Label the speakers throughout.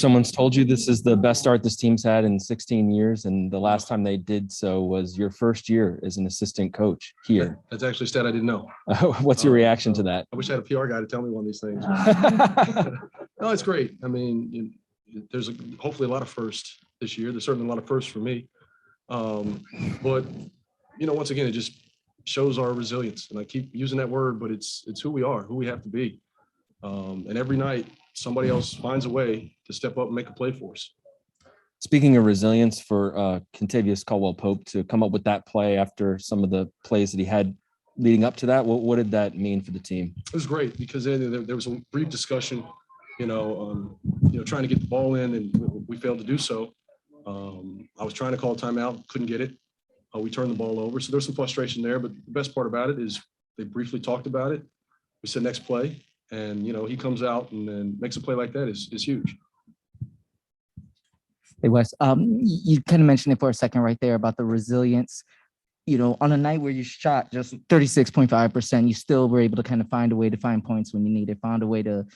Speaker 1: Someone's told you this is the best start this team's had in 16 years, and the last time they did so was your first year as an assistant coach here.
Speaker 2: That's actually a stat I didn't know.
Speaker 1: What's your reaction to that?
Speaker 2: I wish I had a PR guy to tell me one of these things. No, it's great. I mean, there's hopefully a lot of firsts this year. There's certainly a lot of firsts for me. But, once again, it just shows our resilience. And I keep using that word, but it's who we are, who we have to be. And every night, somebody else finds a way to step up and make a play for us.
Speaker 1: Speaking of resilience, for Kentavious Caldwell-Pope to come up with that play after some of the plays that he had leading up to that, what did that mean for the team?
Speaker 2: It was great because there was a brief discussion, trying to get the ball in, and we failed to do so. I was trying to call a timeout, couldn't get it. We turned the ball over. So there's some frustration there, but the best part about it is they briefly talked about it. We said next play. And, he comes out and then makes a play like that is huge.
Speaker 3: Hey, Wes, you kind of mentioned it for a second right there about the resilience. On a night where you shot just 36.5%, you still were able to kind of find a way to find points when you needed, found a way to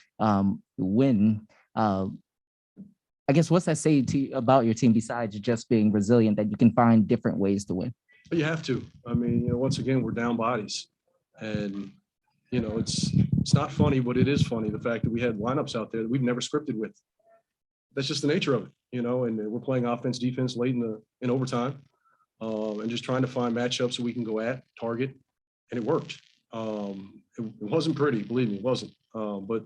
Speaker 3: win. I guess what's that say to you about your team besides just being resilient, that you can find different ways to win?
Speaker 2: But you have to. I mean, once again, we're down bodies. And, it's not funny, but it is funny, the fact that we had lineups out there that we've never scripted with. That's just the nature of it, and we're playing offense, defense late in overtime, and just trying to find matchups that we can go at, target, and it worked. It wasn't pretty, believe me, it wasn't. But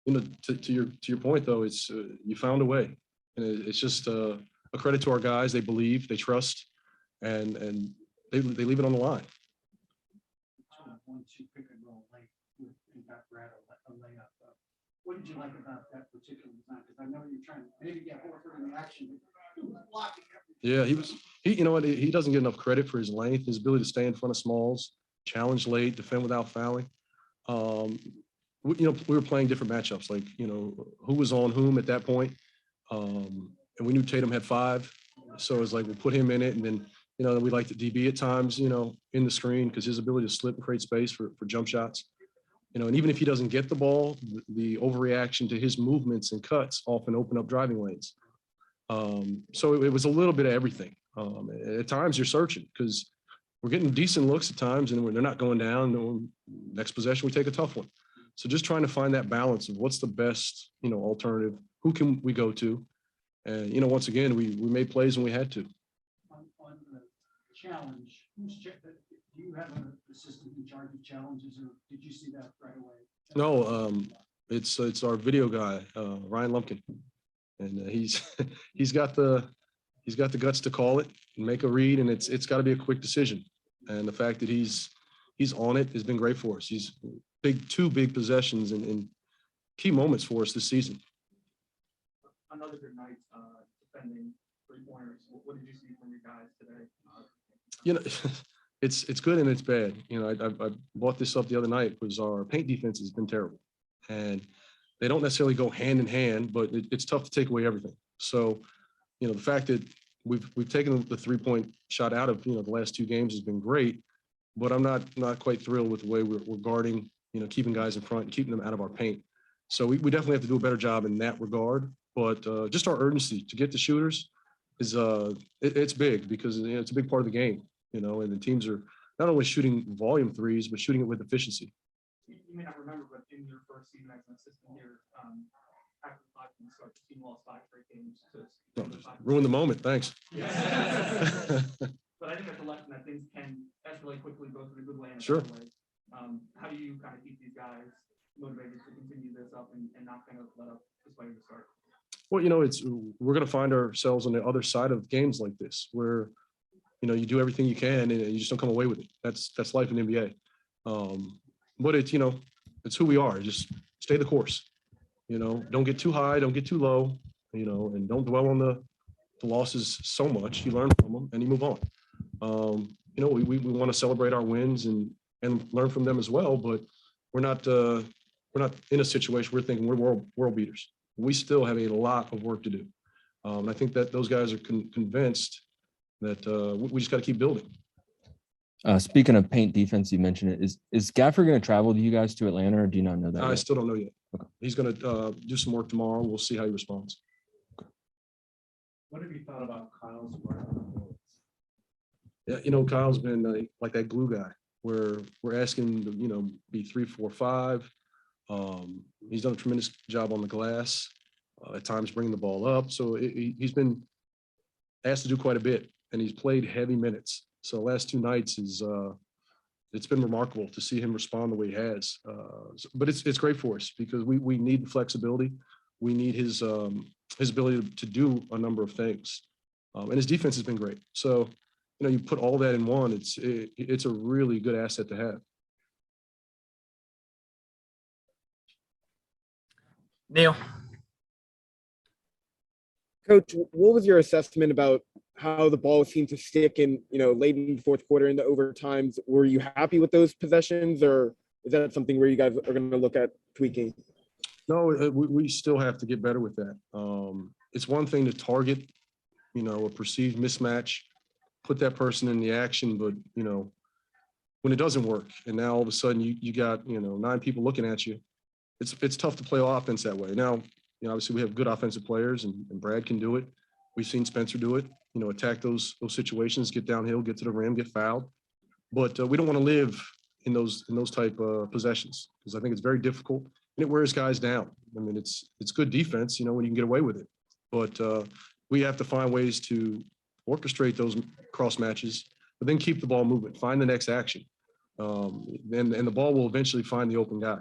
Speaker 2: to your point though, it's you found a way, and it's just a credit to our guys. They believe, they trust, and they leave it on the line.
Speaker 4: Once you pick and roll late and got Brad a layup. What did you like about that particular design? Because I know you're trying to maybe get Horford in the action. Blocking everything.
Speaker 2: Yeah, he what, he doesn't get enough credit for his length, his ability to stay in front of smalls, challenge late, defend without fouling. We were playing different matchups, like, who was on whom at that point. And we knew Tatum had 5. So it was like, we'll put him in it, and then we like the DB at times, in the screen, because his ability to slip and create space for jump shots. And even if he doesn't get the ball, the overreaction to his movements and cuts often open up driving lanes. So it was a little bit of everything. At times you're searching because we're getting decent looks at times, and they're not going down. Next possession, we take a tough one. So just trying to find that balance of what's the best, alternative, who can we go to? And, once again, we made plays when we had to.
Speaker 4: On the challenge, do you have an assistant in charge of challenges, or did you see that right away?
Speaker 2: No, it's our video guy, Ryan Lumpkin, and he's got the guts to call it and make a read, and it's got to be a quick decision. And the fact that he's on it has been great for us. He's two big possessions and key moments for us this season.
Speaker 5: Another good night defending 3-pointers. What did you see from your guys today?
Speaker 2: It's good and it's bad. I brought this up the other night. Was our paint defense has been terrible, and they don't necessarily go hand in hand, but it's tough to take away everything. So, the fact that we've taken the 3-point shot out of the last 2 games has been great, but I'm not quite thrilled with the way we're guarding, keeping guys in front and keeping them out of our paint. So we definitely have to do a better job in that regard. But just our urgency to get the shooters is it's big, because it's a big part of the game. And the teams are not only shooting volume threes, but shooting it with efficiency.
Speaker 5: You may not remember, but in your first season as an assistant here, after the 5 games start, the team lost 5 straight games.
Speaker 2: Ruin the moment. Thanks.
Speaker 5: But I think that's a lesson that things can escalate quickly, both in a good way and a
Speaker 2: sure.
Speaker 5: bad way. How do you kind of keep these guys motivated to continue this up and not kind of let up this way to start?
Speaker 2: Well, we're going to find ourselves on the other side of games like this, where you do everything you can and you just don't come away with it. That's life in the NBA. But it's who we are. Just stay the course. Don't get too high, don't get too low. And don't dwell on the losses so much. You learn from them and you move on. We want to celebrate our wins and learn from them as well. But we're not in a situation where we're thinking we're world beaters. We still have a lot of work to do. And I think that those guys are convinced that we just got to keep building.
Speaker 1: Speaking of paint defense, you mentioned it. Is Gaffer going to travel with you guys to Atlanta, or do you not know that
Speaker 2: I
Speaker 1: yet?
Speaker 2: still don't know yet. He's going to do some work tomorrow. We'll see how he responds.
Speaker 4: What have you thought about Kyle's work on the bullets?
Speaker 2: Yeah, you know, Kyle's been like that glue guy where we're asking him to, you know, be 3, 4, 5. He's done a tremendous job on the glass, at times bringing the ball up. So he's been asked to do quite a bit, and he's played heavy minutes. So the last 2 nights it's been remarkable to see him respond the way he has. But it's great for us because we need the flexibility. We need his ability to do a number of things, and his defense has been great. So, you know, you put all that in one, it's a really good asset to have.
Speaker 5: Neil.
Speaker 6: Coach, what was your assessment about how the ball seemed to stick in, you know, late in the fourth quarter into overtimes? Were you happy with those possessions, or is that something where you guys are going to look at tweaking?
Speaker 2: No, we still have to get better with that. It's one thing to target, you know, a perceived mismatch, put that person in the action, but, you know, when it doesn't work and now all of a sudden you got, you know, 9 people looking at you, it's tough to play offense that way. Now, you know, obviously we have good offensive players and Brad can do it. We've seen Spencer do it, you know, attack those situations, get downhill, get to the rim, get fouled. But we don't want to live in those type of possessions because I think it's very difficult and it wears guys down. I mean, it's good defense, you know, when you can get away with it. But we have to find ways to orchestrate those cross matches, but then keep the ball moving, find the next action. And the ball will eventually find the open guy.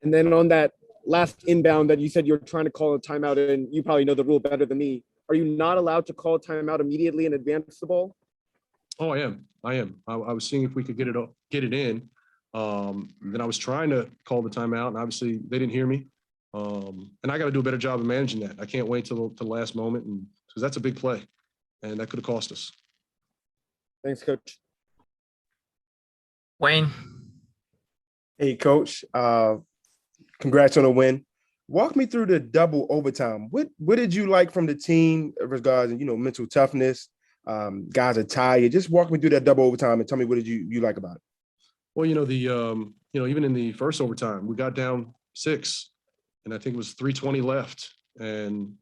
Speaker 6: And then on that last inbound that you said you're trying to call a timeout, and you probably know the rule better than me, are you not allowed to call a timeout immediately and advance the ball?
Speaker 2: Oh, I am. I was seeing if we could get it in. Then I was trying to call the timeout, and obviously they didn't hear me. And I got to do a better job of managing that. I can't wait till the last moment, and because that's a big play, and that could have cost us.
Speaker 6: Thanks, Coach.
Speaker 5: Wayne.
Speaker 7: Hey, Coach. Congrats on a win. Walk me through the double overtime. What did you like from the team regarding, you know, mental toughness? Guys are tired. Just walk me through that double overtime and tell me what did you like about it.
Speaker 2: Well, you know, even in the first overtime, we got down 6, and I think it was 3:20 left, and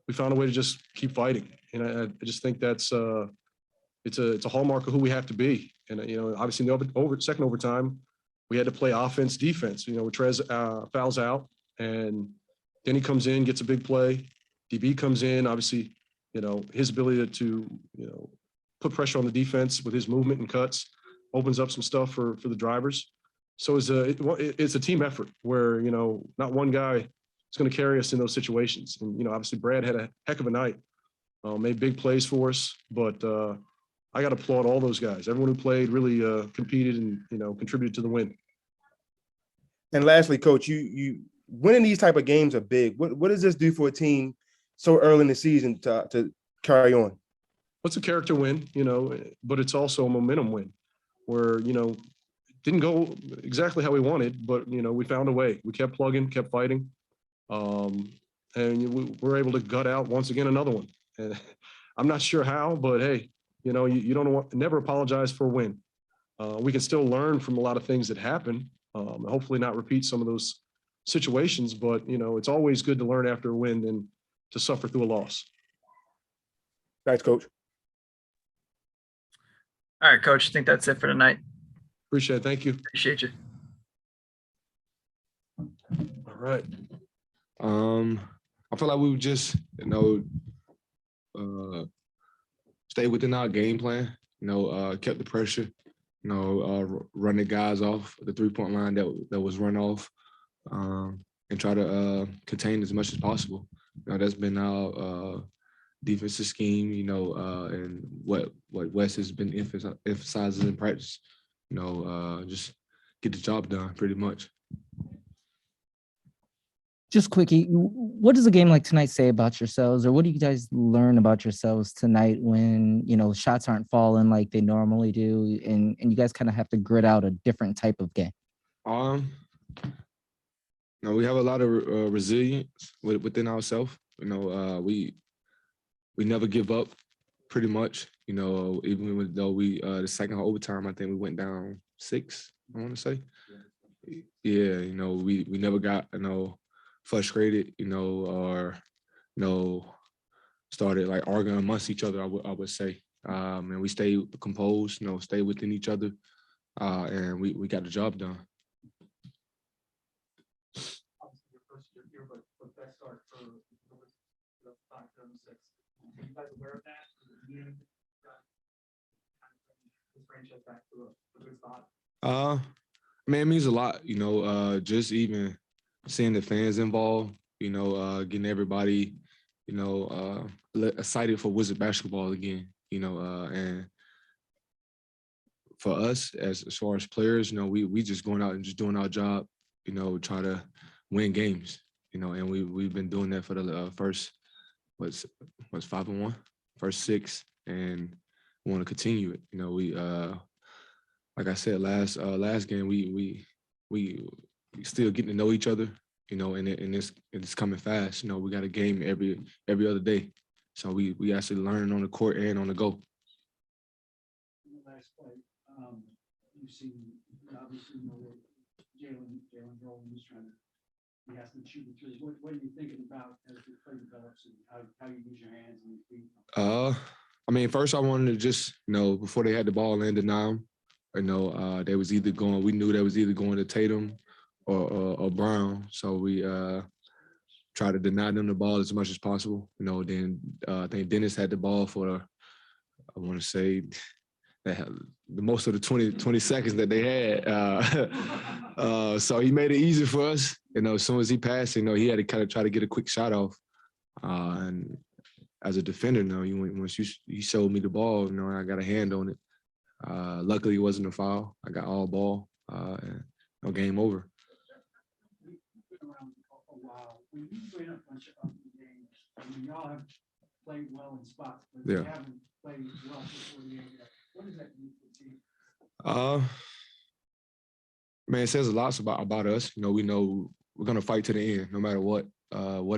Speaker 2: we found a way to just keep fighting. And I just think that's it's a hallmark of who we have to be. And you know, obviously in the second overtime, we had to play offense, defense. You know, Montrezl fouls out, and then he comes in, gets a big play. DB comes in, obviously, you know, his ability to, you know, put pressure on the defense with his movement and cuts opens up some stuff for the drivers. So it's a team effort where, you know, not one guy is going to carry us in those situations. And, you know, obviously Brad had a heck of a night, made big plays for us, but I got to applaud all those guys. Everyone who played really competed and, you know, contributed to the win.
Speaker 7: And lastly, Coach, you winning these type of games are big. What does this do for a team so early in the season to carry on?
Speaker 2: It's a character win, you know, but it's also a momentum win where, you know, it didn't go exactly how we wanted, but, you know, we found a way. We kept plugging, kept fighting. And we were able to gut out once again another one. And I'm not sure how, but hey, you know, you don't never apologize for a win. We can still learn from a lot of things that happen. Hopefully not repeat some of those situations, but, you know, it's always good to learn after a win than to suffer through a loss.
Speaker 7: Thanks, Coach.
Speaker 5: All right, Coach. I think that's it for tonight.
Speaker 2: Appreciate it. Thank you.
Speaker 5: Appreciate you.
Speaker 2: All right.
Speaker 8: I feel like we would just, you know, stay within our game plan, you know, kept the pressure, you know, run the guys off the 3-point line that was run off, and try to contain as much as possible. You know, that's been our defensive scheme, you know, and what Wes has been emphasizing in practice, you know, just get the job done pretty much.
Speaker 3: Just quickie, what does a game like tonight say about yourselves, or what do you guys learn about yourselves tonight when, you know, shots aren't falling like they normally do, and you guys kind of have to grit out a different type of game?
Speaker 8: You know, we have a lot of resilience within ourselves. You know, we never give up, pretty much. You know, even though we the second overtime, I think we went down 6. I want to say, yeah, you know, we never got, you know, frustrated, you know, or, you know, started like arguing amongst each other, I would say. And we stayed composed, you know, stayed within each other, and we got the job done.
Speaker 5: Obviously, your first year here, but best start for the 5-6. Are you guys aware of that? This franchise back to a good spot.
Speaker 8: Man, it means a lot, you know, just even seeing the fans involved, you know, getting everybody, you know, excited for Wizard basketball again, you know, and for us as far as players, you know, we just going out and just doing our job, you know, try to win games, you know, and we've been doing that for the first what's 5-1, first 6, and we want to continue it. You know, we like I said last game, we still getting to know each other, you know, and it's coming fast. You know, we got a game every other day, so we actually learning on the court and on the go.
Speaker 4: In the last play, you've seen, obviously, you know, Jalen Rowan is trying to, he has to shoot the three. What are you thinking about as the play develops and how you use your hands and your feet?
Speaker 8: I mean, first I wanted to just, you know, before they had the ball and deny them, you know, they was either going, we knew they was either going to Tatum or Brown. So we tried to deny them the ball as much as possible. You know, then I think Dennis had the ball for, I want to say, the most of the 20 seconds that they had. So he made it easy for us. You know, as soon as he passed, you know, he had to kind of try to get a quick shot off. And as a defender, you know, once you showed me the ball, you know, I got a hand on it. Luckily, it wasn't a foul. I got all ball. And no game over.
Speaker 4: You've been around a while. When you win a bunch of games, I mean, y'all have played well in spots, but you haven't played well for 48 yet. What does that mean for the team?
Speaker 8: Man, it says a lot about us. You know, we know we're gonna fight to the end, no matter what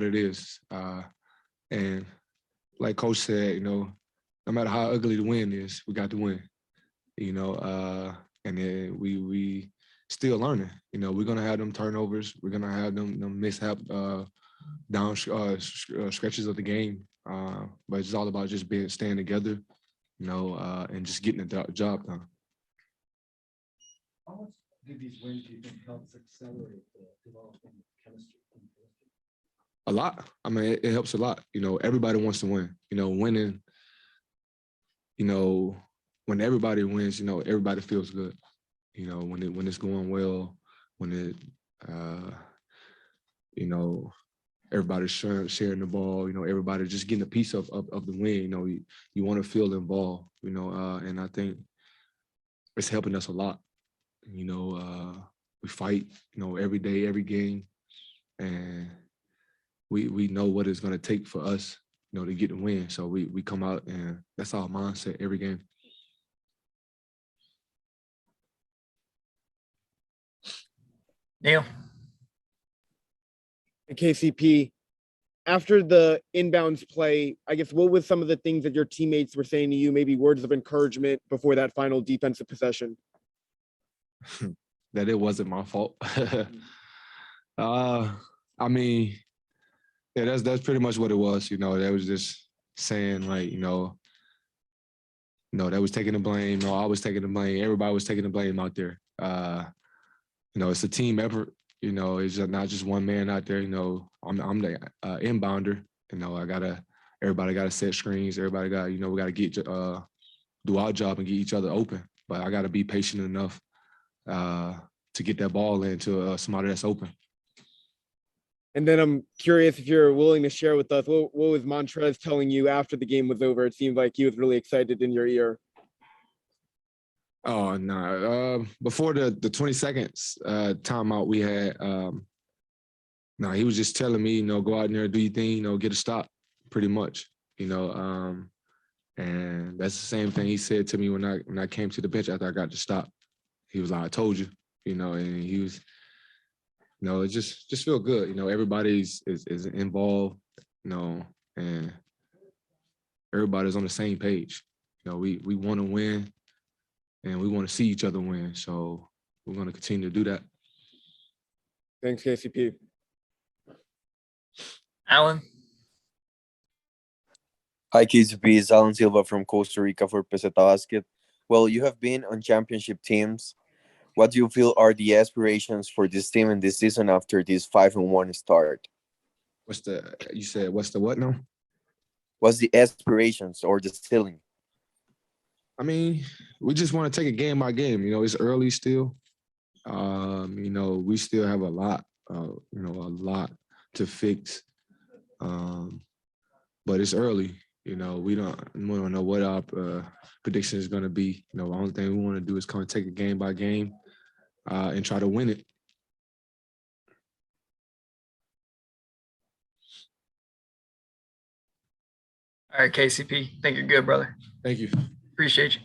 Speaker 8: it is. And like Coach said, you know, no matter how ugly the win is, we got to win. You know, and then we still learning. You know, we're gonna have them turnovers. We're gonna have them mishap down stretches of the game. But it's all about just staying together, you know, and just getting the job done.
Speaker 9: How much did these wins, do you think, helps accelerate the development of chemistry?
Speaker 8: A lot. I mean, it helps a lot. You know, everybody wants to win. You know, winning, you know, when everybody wins, you know, everybody feels good. You know, when it's going well, when it, you know, everybody's sharing the ball, you know, everybody just getting a piece of the win. You know, you want to feel involved, you know, and I think it's helping us a lot. You know, we fight, you know, every day, every game, and we know what it's going to take for us, you know, to get the win. So we come out, and that's our mindset every game.
Speaker 10: Neil.
Speaker 6: KCP, after the inbounds play, I guess, what was some of the things that your teammates were saying to you, maybe words of encouragement before that final defensive possession?
Speaker 8: That it wasn't my fault. I mean, yeah, that's pretty much what it was. You know, they was just saying, like, you know, they was taking the blame. No, I was taking the blame. Everybody was taking the blame out there. You know, it's a team effort. You know, it's not just one man out there. You know, I'm the inbounder. You know, everybody gotta set screens. Everybody got, you know, we gotta get do our job and get each other open. But I gotta be patient enough to get that ball into somebody that's open.
Speaker 6: And then I'm curious if you're willing to share with us, what was Montrezl telling you after the game was over? It seemed like he was really excited in your ear.
Speaker 8: Oh, no. Before the 20 seconds timeout we had, no, he was just telling me, you know, go out in there, do your thing, you know, get a stop, pretty much, you know. And that's the same thing he said to me when I came to the bench after I got the stop. He was like, I told you, you know, and he was, you know, it just feel good. You know, everybody's is involved, you know, and everybody's on the same page. You know, we want to win and we want to see each other win. So we're going to continue to do that.
Speaker 6: Thanks, KCP.
Speaker 10: Alan.
Speaker 11: Hi, KCP. It's Alan Silva from Costa Rica for Peseta Basket. Well, you have been on championship teams. What do you feel are the aspirations for this team in this season after this 5-1 start?
Speaker 8: You said what's the what now?
Speaker 11: What's the aspirations or the ceiling?
Speaker 8: I mean, we just want to take it game by game. You know, it's early still. You know, we still have a lot to fix. But it's early. You know, we don't know what our prediction is going to be. You know, the only thing we want to do is kind of take it game by game and try to win it.
Speaker 5: All right, KCP. Think you're good, brother.
Speaker 8: Thank you.
Speaker 5: Appreciate you.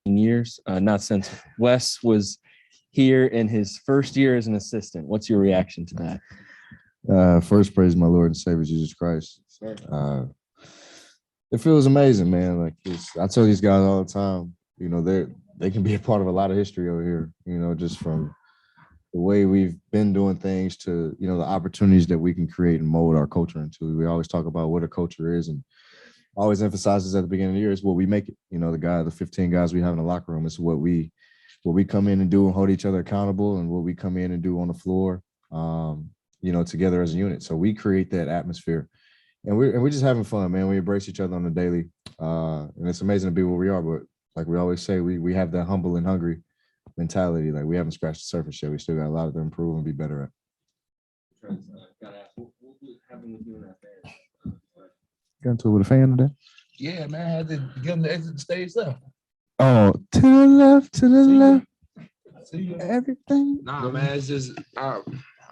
Speaker 1: Years, not since Wes was here in his first year as an assistant. What's your reaction to that?
Speaker 12: First, praise my Lord and Savior Jesus Christ. It feels amazing, man. Like I tell these guys all the time, you know, they can be a part of a lot of history over here, you know, just from the way we've been doing things to, you know, the opportunities that we can create and mold our culture into. We always talk about what a culture is, and always emphasizes at the beginning of the year is what we make it. You know, the 15 guys we have in the locker room, is what we come in and do and hold each other accountable, and what we come in and do on the floor, you know, together as a unit. So we create that atmosphere, and we're just having fun, man. We embrace each other on the daily, and it's amazing to be where we are. But like we always say, we have that humble and hungry mentality. Like we haven't scratched the surface yet. We still got a lot to improve and be better at. Got into it with a fan today?
Speaker 13: Yeah, man, I had to give him the exit the stage left.
Speaker 12: Oh, to the left, to the left. Everything.
Speaker 8: Nah, man, it's just I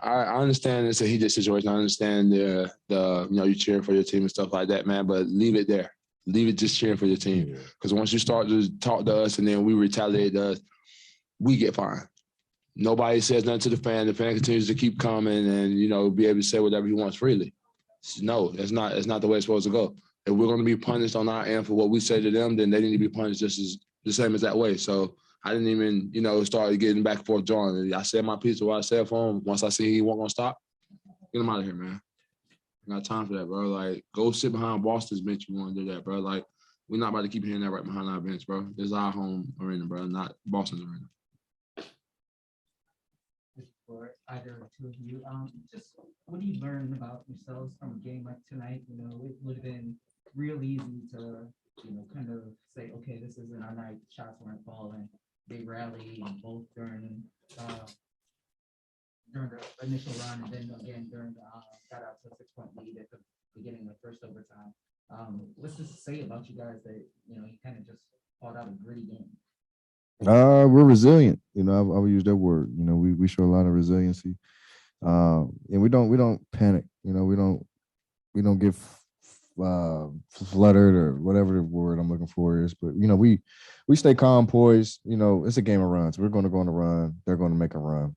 Speaker 8: understand it's a heated situation. I understand the you know, you cheering for your team and stuff like that, man. But leave it there. Leave it just cheering for your team. Because once you start to talk to us and then we retaliate to us, we get fined. Nobody says nothing to the fan. The fan continues to keep coming and, you know, be able to say whatever he wants freely. No, it's not the way it's supposed to go. If we're going to be punished on our end for what we say to them, then they need to be punished just as the same as that way. So I didn't even, you know, start getting back and forth drawing. I said my piece of what I said for him. Once I see he wasn't going to stop, get him out of here, man. I got time for that, bro. Like, go sit behind Boston's bench if you want to do that, bro. Like, we're not about to keep hearing that right behind our bench, bro. This is our home arena, bro, not Boston's arena.
Speaker 3: For either two of you, just what do you learn about yourselves from a game like tonight? You know, it would have been real easy to, you know, kind of say, okay, this isn't our night, shots weren't falling. They rally and both during the initial run, and then again during the got out to a 6-point lead at the beginning of the first overtime. What's this say about you guys that, you know, you kind of just fought out a gritty game?
Speaker 12: We're resilient. You know, I would use that word. You know, we show a lot of resiliency, and we don't panic. You know, we don't get fluttered or whatever the word I'm looking for is. But you know, we stay calm, poised. You know, it's a game of runs. We're going to go on a run. They're going to make a run.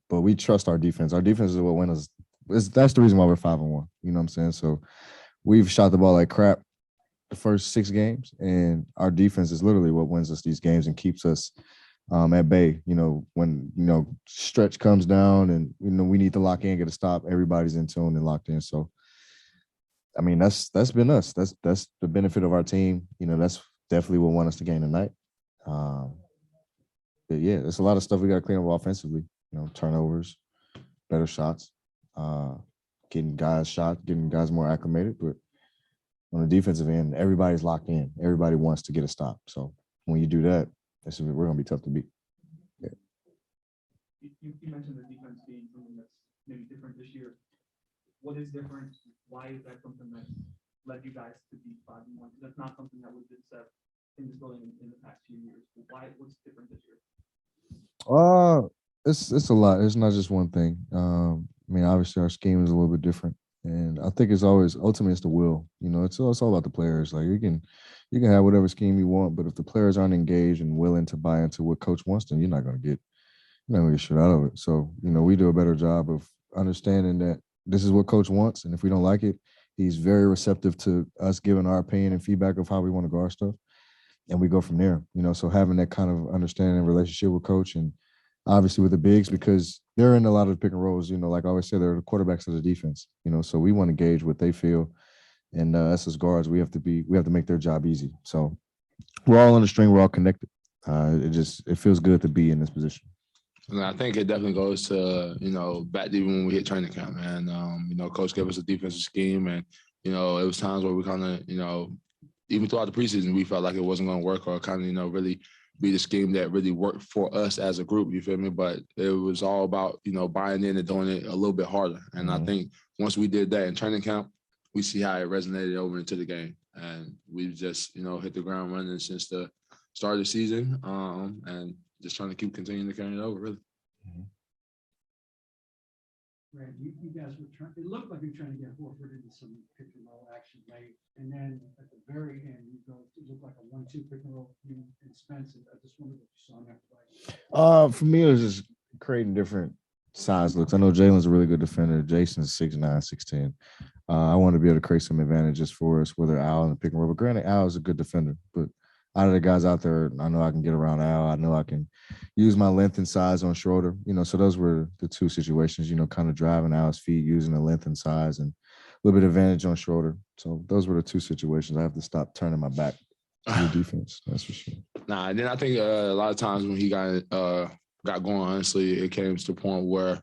Speaker 12: But we trust our defense. Our defense is what wins us. That's the reason why we're 5-1. You know what I'm saying? So we've shot the ball like crap the first 6 games, and our defense is literally what wins us these games and keeps us at bay. You know, when, you know, stretch comes down and, you know, we need to lock in, get a stop, everybody's in tune and locked in. So, I mean, that's been us. That's the benefit of our team. You know, that's definitely what won us the game tonight. But yeah, there's a lot of stuff we got to clean up offensively. You know, turnovers, better shots, getting guys more acclimated, but on the defensive end, everybody's locked in. Everybody wants to get a stop. So when you do that, we're going to be tough to beat. Yeah.
Speaker 5: You mentioned the defense being something that's maybe different this year. What is different? Why is that something that led you guys to be 5-1? That's not something that was been said in this building in the past few years. What's different this year?
Speaker 12: It's a lot. It's not just one thing. I mean, obviously our scheme is a little bit different. And I think it's always ultimately it's the will. You know, it's all about the players. Like you can have whatever scheme you want, but if the players aren't engaged and willing to buy into what coach wants, then you're not gonna get shit out of it. So, you know, we do a better job of understanding that this is what coach wants, and if we don't like it, he's very receptive to us giving our opinion and feedback of how we want to guard stuff. and we go from there. So having that kind of understanding and relationship with coach, and obviously with the bigs, because they're in a lot of the pick and rolls. Like I always say, they're the quarterbacks of the defense. So we want to gauge what they feel, and us as guards, we have to make their job easy. So we're all on the string, we're all connected. It feels good to be in this position.
Speaker 8: And I think it definitely goes to, back even when we hit training camp, man. Coach gave us a defensive scheme, and, it was times where we kind of, even throughout the preseason, we felt like it wasn't going to work, or kind of, really be the scheme that really worked for us as a group, you feel me? But it was all about, buying in and doing it a little bit harder. And I think once we did that in training camp, we see how it resonated over into the game. And we've just, hit the ground running since the start of the season, and just trying to continuing to carry it over, really.
Speaker 4: Right, you guys were trying, it looked like you were trying to get Horford into some pick and roll action late, and then at the very end, you go, it looked like a 1-2 pick and roll, you and Spence, and I just wondered what you saw in that play.
Speaker 12: For me, it was just creating different size looks. I know Jalen's a really good defender. Jason's 6'9", 6'10". I want to be able to create some advantages for us, whether Al in the pick and roll. But granted, Al is a good defender, but out of the guys out there, I know I can get around Al. I know I can use my length and size on Schroeder. So those were the two situations, kind of driving Al's feet, using the length and size, and a little bit of advantage on Schroeder. So those were the two situations. I have to stop turning my back to the defense. That's for sure.
Speaker 8: And then I think a lot of times when he got going, honestly, it came to the point where,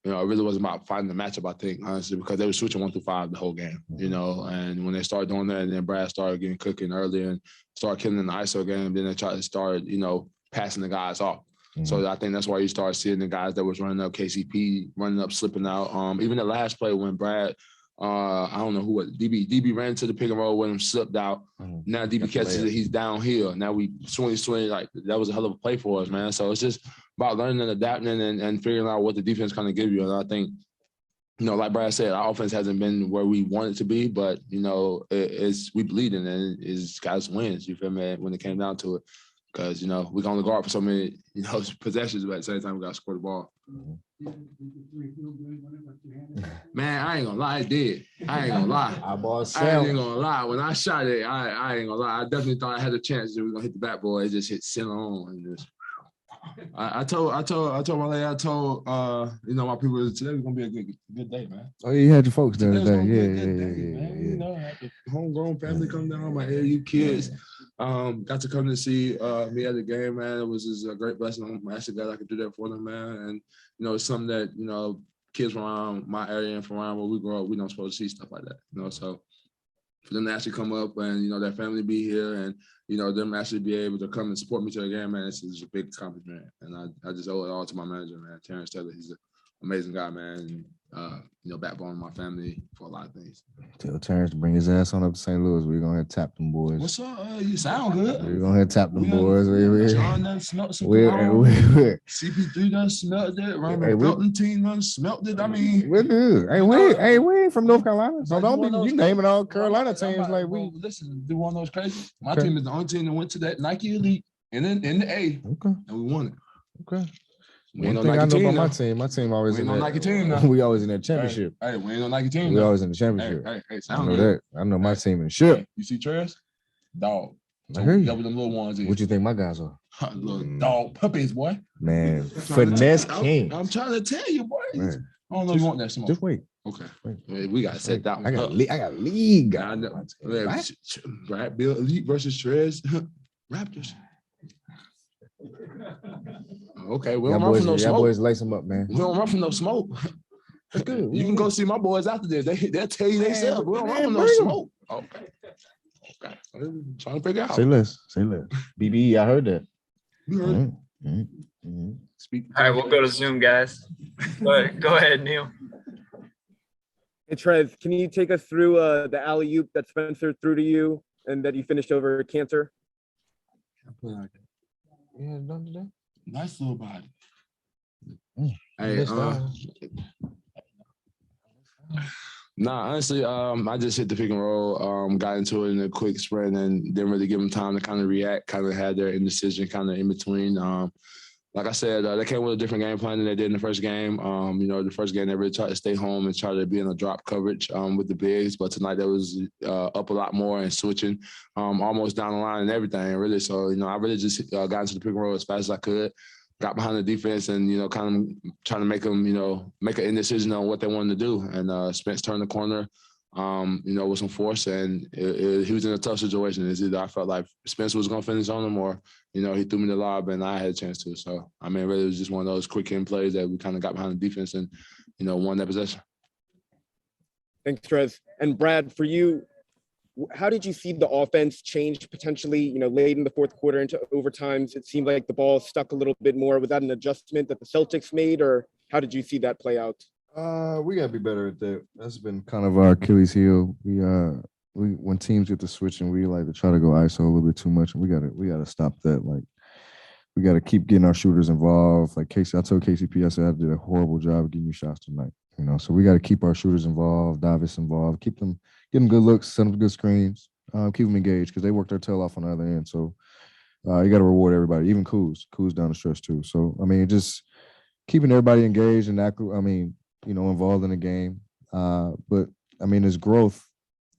Speaker 8: it really wasn't about finding the matchup, I think, honestly, because they were switching 1 through 5 the whole game, and when they started doing that, and then Brad started getting cooking earlier and started killing in the ISO game, then they tried to start, passing the guys off. So I think that's why you start seeing the guys that was running up, KCP running up, slipping out. Even the last play when Brad, I don't know who it, DB ran to the pick and roll with him, slipped out. Now DB catches it, he's downhill. Now we swing, like that was a hell of a play for us, man. So it's just about learning and adapting and figuring out what the defense kind of give you. And I think, like Brad said, our offense hasn't been where we want it to be, but, we believe in it, and it's guys wins, you feel me, when it came down to it. Because, we can only guard for so many, possessions, but at the same time, we got to score the ball. Man, I ain't gonna lie, it did. I ain't gonna lie. I ain't gonna lie. When I shot it, I ain't gonna lie. I definitely thought I had a chance that we were gonna hit the backboard. It just hit center on, and just. I told my lady, my people, today was gonna be a good day, man.
Speaker 12: Oh, you had your folks there today.
Speaker 8: Yeah. Homegrown family come down, my AU kids. Got to come to see me at the game, man. It was just a great blessing. I'm actually glad I could do that for them, man. And it's something that kids from around my area and from around where we grow up, we don't supposed to see stuff like that. So for them to actually come up and their family be here and them actually be able to come and support me to the game, man, it's a big accomplishment. And I just owe it all to my manager, man, Terrence Taylor. He's an amazing guy, man. And, backbone of my family for a lot of things.
Speaker 12: Tell Terrence to bring his ass on up to St. Louis. We're gonna tap them boys.
Speaker 8: What's up? You sound good.
Speaker 12: We're gonna tap them boys.
Speaker 8: John done smelt some CP3 done smelt it. Robert Felton team done smelt it. I mean,
Speaker 12: we're good. Hey, we ain't from North Carolina. So don't be you naming all Carolina teams like we.
Speaker 8: Listen, do one of those crazy. My team is the only team that went to that Nike Elite and then in the A. Okay. And we won it.
Speaker 12: Okay. One thing I know about my team always in that.
Speaker 8: Nike team now.
Speaker 12: We always in that championship.
Speaker 8: Hey, we ain't no Nike team.
Speaker 12: We always in the championship.
Speaker 8: Hey,
Speaker 12: I know that. I know my team in the ship.
Speaker 8: You see Trez? Dog.
Speaker 12: I hear you.
Speaker 8: Them little ones.
Speaker 12: What you think my guys are?
Speaker 8: Little dog puppies, boy.
Speaker 12: Man, finesse king.
Speaker 8: I'm trying to tell you, boy. Man. I don't know if you want that smoke.
Speaker 12: Just wait.
Speaker 8: Okay. Wait. We gotta set that one.
Speaker 12: I got league guys.
Speaker 8: Brad Beal Elite versus Trez Raptors. Okay, we don't run from no smoke.
Speaker 12: Boys lace them up, man.
Speaker 8: We don't run from no smoke.
Speaker 12: That's good.
Speaker 8: You can go see my boys after this. They'll tell you themselves. We don't run from no smoke. Okay. I'm trying to figure out.
Speaker 12: Say less. BBE, I heard that.
Speaker 8: You heard
Speaker 10: it. Speak. All right, we'll go to Zoom, guys. Go ahead, Neil.
Speaker 6: Hey, Trez, can you take us through the alley-oop that Spencer threw to you and that you finished over Cantor?
Speaker 12: Yeah, done today.
Speaker 8: Nice little body. Hey, honestly, I just hit the pick and roll, got into it in a quick sprint and didn't really give them time to kind of react, kind of had their indecision kind of in between. like I said, they came with a different game plan than they did in the first game. The first game they really tried to stay home and try to be in a drop coverage with the bigs, but tonight they was up a lot more and switching almost down the line and everything, really. So, I really just got into the pick and roll as fast as I could, got behind the defense and, kind of trying to make them, make an indecision on what they wanted to do. And Spence turned the corner, with some force, and he was in a tough situation. It's either I felt like Spence was going to finish on him or, he threw me the lob and I had a chance to. So, really, it was just one of those quick end plays that we kind of got behind the defense and, won that possession.
Speaker 6: Thanks, Trez. And Brad, for you, how did you see the offense change potentially, late in the fourth quarter into overtimes? It seemed like the ball stuck a little bit more. Was that an adjustment that the Celtics made, or how did you see that play out?
Speaker 12: We gotta be better at that. That's been kind of our Achilles heel. We when teams get to switching, we like to try to go ISO a little bit too much, and we gotta stop that. Like, we gotta keep getting our shooters involved. Like Casey, I told KCP, I said I did a horrible job of getting you shots tonight. So we gotta keep our shooters involved, Davis involved, get them good looks, send them good screens, keep them engaged because they work their tail off on the other end. So you gotta reward everybody, even Kuz down the stretch too. So just keeping everybody engaged and involved in the game. But there's growth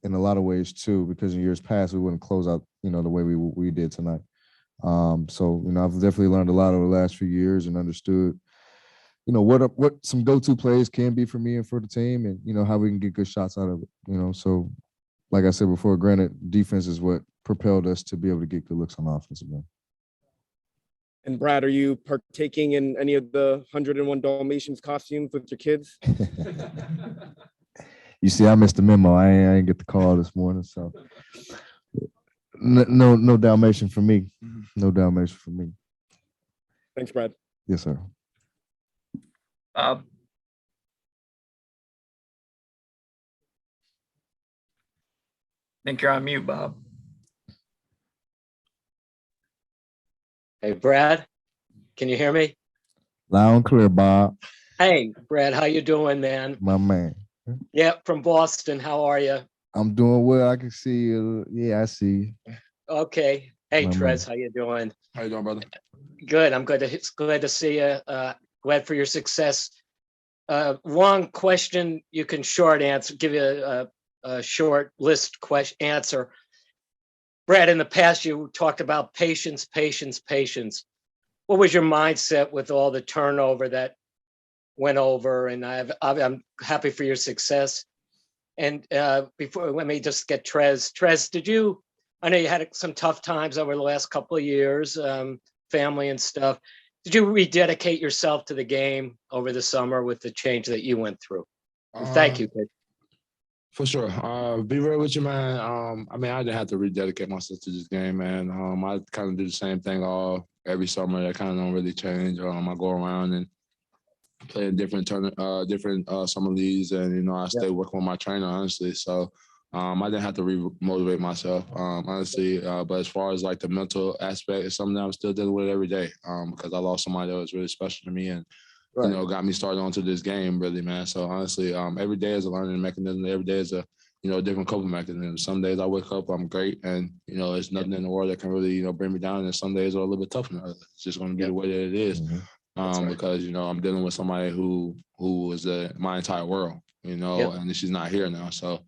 Speaker 12: in a lot of ways too, because in years past we wouldn't close out, the way we did tonight. I've definitely learned a lot over the last few years and understood, what some go-to plays can be for me and for the team, and how we can get good shots out of it. So like I said before, granted, defense is what propelled us to be able to get good looks on offense again.
Speaker 6: And Brad, are you partaking in any of the 101 Dalmatians costumes with your kids?
Speaker 12: You see, I missed the memo. I ain't get the call this morning, so no Dalmatian for me. No Dalmatian for me.
Speaker 6: Thanks, Brad.
Speaker 12: Yes, sir.
Speaker 10: I think you're on mute, Bob.
Speaker 14: Hey, Brad, can you hear me?
Speaker 12: Loud and clear, Bob.
Speaker 14: Hey, Brad, how you doing, man?
Speaker 12: My man.
Speaker 14: Yeah, from Boston. How are you?
Speaker 12: I'm doing well. I can see you. Yeah, I see you.
Speaker 14: Okay. Hey,
Speaker 12: My
Speaker 14: Trez,
Speaker 12: man.
Speaker 14: how you doing?
Speaker 8: How you doing, brother?
Speaker 14: Good. I'm good. It's glad to see you. Glad for your success. One question you can short answer. Give you a short list question answer. Brad, in the past, you talked about patience. What was your mindset with all the turnover that went over? And I'm happy for your success. And before, let me just get Trez. Trez, I know you had some tough times over the last couple of years, family and stuff. Did you rededicate yourself to the game over the summer with the change that you went through? And thank you, kid.
Speaker 8: For sure. Be real with you, man. I didn't have to rededicate myself to this game, man. I kind of do the same thing every summer. That kind of don't really change. I go around and play in different summer leagues, and I stay working with my trainer, honestly. So I didn't have to re-motivate myself, honestly. But as far as like the mental aspect, it's something that I'm still dealing with every day, because I lost somebody that was really special to me and got me started onto this game, really, man. So honestly, every day is a learning mechanism. Every day is a different coping mechanism. Some days I wake up, I'm great, and there's nothing in the world that can really bring me down. And some days are a little bit tougher. It's just going to be the way that it is. Because I'm dealing with somebody who was my entire world, and she's not here now. So,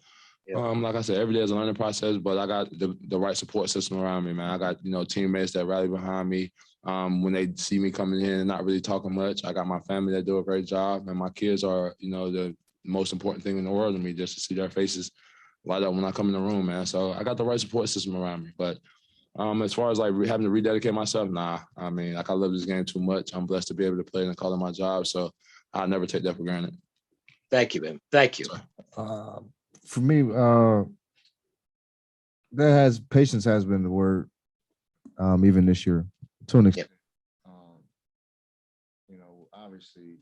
Speaker 8: like I said, every day is a learning process. But I got the right support system around me, man. I got teammates that rally behind me. When they see me coming in and not really talking much, I got my family that do a great job, and my kids are the most important thing in the world to me. Just to see their faces light up when I come in the room, man. So I got the right support system around me, but. As far as like having to rededicate myself, nah. I love this game too much. I'm blessed to be able to play and call it my job, so I'll never take that for granted.
Speaker 14: Thank you, man. Thank you.
Speaker 12: For me, patience has been the word, even this year, to an extent. Obviously,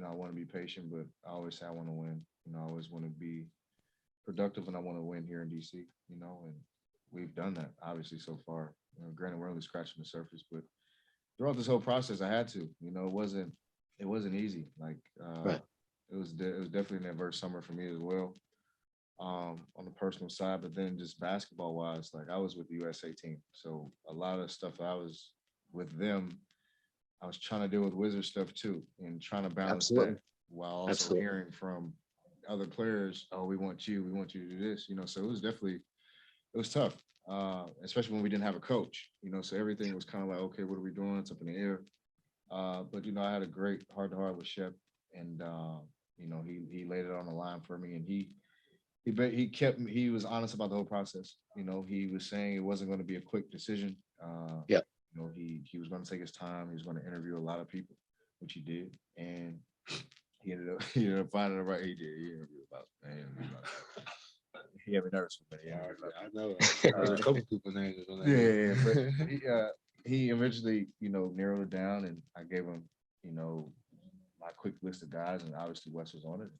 Speaker 12: I want to be patient, but I always say I want to win. I always want to be productive, and I want to win here in DC. And we've done that, obviously, so far. Granted, we're only scratching the surface, but throughout this whole process, I had to. It wasn't easy. Like, it was definitely an adverse summer for me as well, on the personal side. But then just basketball wise, like I was with the USA team, so a lot of stuff I was with them I was trying to deal with Wizard stuff too, and trying to balance
Speaker 14: Absolutely.
Speaker 12: that while also
Speaker 14: Absolutely.
Speaker 12: hearing from other players, "Oh, we want you to do this," So it was tough, especially when we didn't have a coach, So everything was kind of like, okay, what are we doing? It's up in the air. But I had a great heart to heart with Shep, and he laid it on the line for me, and he was honest about the whole process. He was saying it wasn't going to be a quick decision.
Speaker 14: Yeah.
Speaker 12: He was going to take his time. He was going to interview a lot of people, which he did, and he ended up finding the right. He did. He interviewed about. He had me nervous for a minute.
Speaker 8: I know. There's a couple people names on that.
Speaker 12: Yeah, but he eventually, narrowed it down, and I gave him, my quick list of guys, and obviously Wes was on it.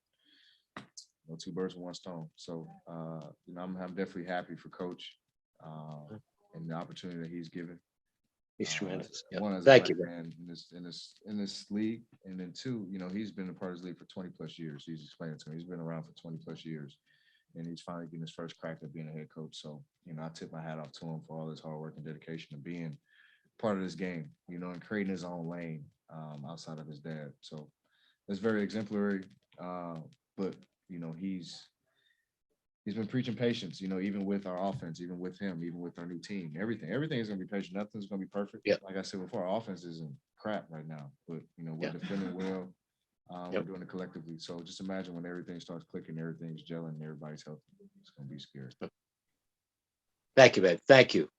Speaker 12: Two birds with one stone. So, I'm definitely happy for Coach and the opportunity that he's given.
Speaker 14: He's tremendous. Yeah.
Speaker 12: One, as a
Speaker 14: Thank
Speaker 12: black
Speaker 14: you, bro.
Speaker 12: man in this league, and then two, he's been a part of this league for 20 plus years. He's explained it to me. He's been around for 20 plus years, and he's finally getting his first crack at being a head coach. So, I tip my hat off to him for all his hard work and dedication and being part of this game, and creating his own lane outside of his dad. So it's very exemplary. But he's been preaching patience, even with our offense, even with him, even with our new team. Everything is going to be patient. Nothing's going to be perfect.
Speaker 14: Yep.
Speaker 12: Like I said before, our offense isn't crap right now, but we're defending well. We're doing it collectively. So just imagine when everything starts clicking, everything's gelling, and everybody's healthy. It's going to be scary.
Speaker 14: Thank you, man. Thank you.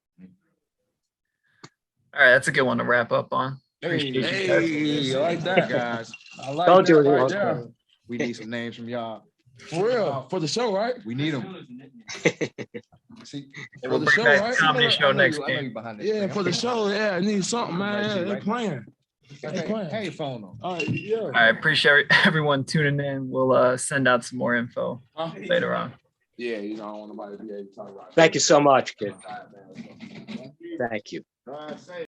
Speaker 10: All right, that's a good one to wrap up on.
Speaker 12: Hey,
Speaker 10: Appreciate
Speaker 12: I like that, guys. I like
Speaker 14: Don't
Speaker 12: that
Speaker 14: do it
Speaker 12: right
Speaker 14: wrong.
Speaker 12: there. We need some names from y'all.
Speaker 13: For real, for the show, right?
Speaker 12: We need them. See,
Speaker 10: And we'll
Speaker 13: the
Speaker 10: bring
Speaker 13: show,
Speaker 10: back
Speaker 13: right?
Speaker 10: comedy show next
Speaker 12: I know
Speaker 10: game.
Speaker 12: you behind this
Speaker 13: Yeah,
Speaker 12: thing.
Speaker 13: for the show. Yeah, I need something, man. They playing.
Speaker 12: Hey, your phone on.
Speaker 13: All right, yeah.
Speaker 10: All right, appreciate everyone tuning in. We'll send out some more info later on.
Speaker 8: Yeah, I don't want nobody to be able to talk about it.
Speaker 14: Thank you so much, kid. Thank you.
Speaker 12: All right, say